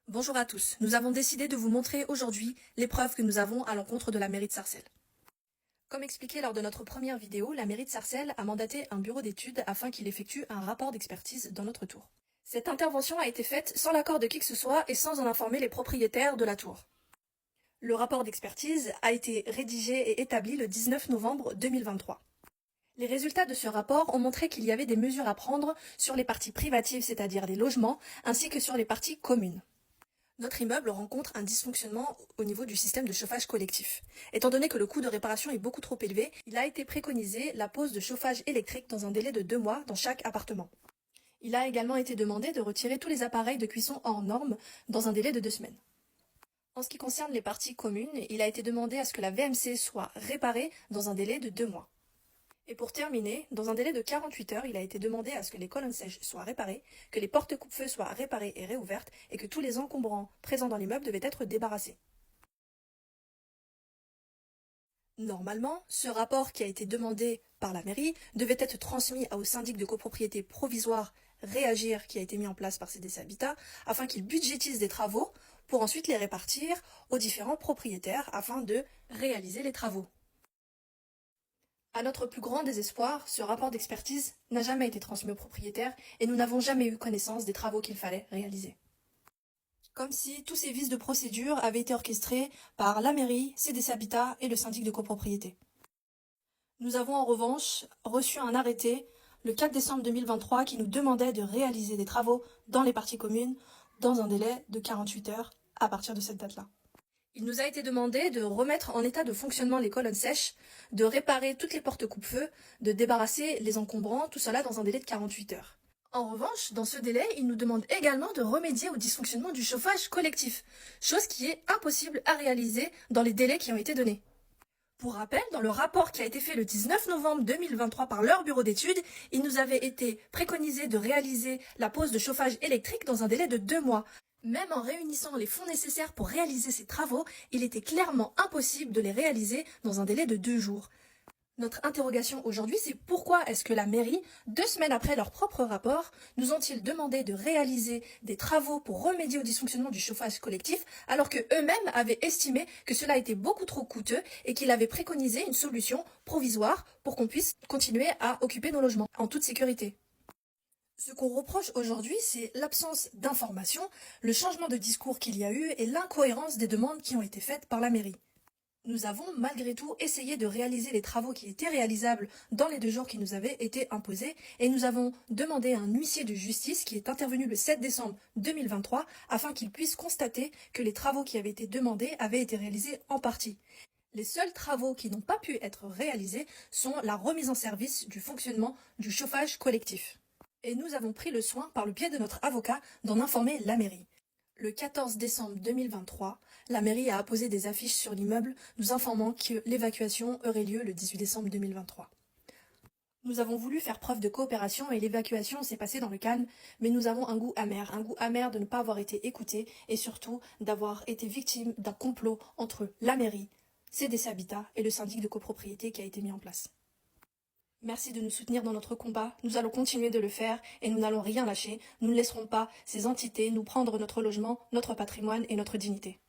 Bonjour à tous, nous avons décidé de vous montrer aujourd'hui les preuves que nous avons à l'encontre de la mairie de Sarcelles. Comme expliqué lors de notre première vidéo, la mairie de Sarcelles a mandaté un bureau d'études afin qu'il effectue un rapport d'expertise dans notre tour. Cette intervention a été faite sans l'accord de qui que ce soit et sans en informer les propriétaires de la tour. Le rapport d'expertise a été rédigé et établi le 19 novembre 2023. Les résultats de ce rapport ont montré qu'il y avait des mesures à prendre sur les parties privatives, c'est-à-dire les logements, ainsi que sur les parties communes. Notre immeuble rencontre un dysfonctionnement au niveau du système de chauffage collectif. Étant donné que le coût de réparation est beaucoup trop élevé, il a été préconisé la pose de chauffage électrique dans un délai de 2 mois dans chaque appartement. Il a également été demandé de retirer tous les appareils de cuisson hors normes dans un délai de 2 semaines. En ce qui concerne les parties communes, il a été demandé à ce que la VMC soit réparée dans un délai de 2 mois. Et pour terminer, dans un délai de 48 heures, il a été demandé à ce que les colonnes sèches soient réparées, que les portes coupe-feu soient réparées et réouvertes, et que tous les encombrants présents dans l'immeuble devaient être débarrassés. Normalement, ce rapport qui a été demandé par la mairie devait être transmis au syndic de copropriété provisoire Réagir qui a été mis en place par CDC Habitat afin qu'il budgétise des travaux pour ensuite les répartir aux différents propriétaires afin de réaliser les travaux. À notre plus grand désespoir, ce rapport d'expertise n'a jamais été transmis aux propriétaires et nous n'avons jamais eu connaissance des travaux qu'il fallait réaliser. Comme si tous ces vices de procédure avaient été orchestrés par la mairie, CDC Habitat et le syndic de copropriété. Nous avons en revanche reçu un arrêté le 4 décembre 2023 qui nous demandait de réaliser des travaux dans les parties communes dans un délai de 48 heures à partir de cette date-là. Il nous a été demandé de remettre en état de fonctionnement les colonnes sèches, de réparer toutes les portes coupe-feu, de débarrasser les encombrants, tout cela dans un délai de 48 heures. En revanche, dans ce délai, il nous demande également de remédier au dysfonctionnement du chauffage collectif, chose qui est impossible à réaliser dans les délais qui ont été donnés. Pour rappel, dans le rapport qui a été fait le 19 novembre 2023 par leur bureau d'études, il nous avait été préconisé de réaliser la pose de chauffage électrique dans un délai de 2 mois. Même en réunissant les fonds nécessaires pour réaliser ces travaux, il était clairement impossible de les réaliser dans un délai de 2 jours. Notre interrogation aujourd'hui, c'est pourquoi est-ce que la mairie, 2 semaines après leur propre rapport, nous ont-ils demandé de réaliser des travaux pour remédier au dysfonctionnement du chauffage collectif, alors que eux-mêmes avaient estimé que cela était beaucoup trop coûteux et qu'ils avaient préconisé une solution provisoire pour qu'on puisse continuer à occuper nos logements en toute sécurité. Ce qu'on reproche aujourd'hui, c'est l'absence d'information, le changement de discours qu'il y a eu et l'incohérence des demandes qui ont été faites par la mairie. Nous avons malgré tout essayé de réaliser les travaux qui étaient réalisables dans les 2 jours qui nous avaient été imposés et nous avons demandé à un huissier de justice qui est intervenu le 7 décembre 2023 afin qu'il puisse constater que les travaux qui avaient été demandés avaient été réalisés en partie. Les seuls travaux qui n'ont pas pu être réalisés sont la remise en service du fonctionnement du chauffage collectif. Et nous avons pris le soin, par le biais de notre avocat, d'en informer la mairie. Le 14 décembre 2023, la mairie a apposé des affiches sur l'immeuble nous informant que l'évacuation aurait lieu le 18 décembre 2023. Nous avons voulu faire preuve de coopération et l'évacuation s'est passée dans le calme, mais nous avons un goût amer de ne pas avoir été écoutés et surtout d'avoir été victime d'un complot entre la mairie, CDC Habitat et le syndic de copropriété qui a été mis en place. Merci de nous soutenir dans notre combat, nous allons continuer de le faire et nous n'allons rien lâcher, nous ne laisserons pas ces entités nous prendre notre logement, notre patrimoine et notre dignité.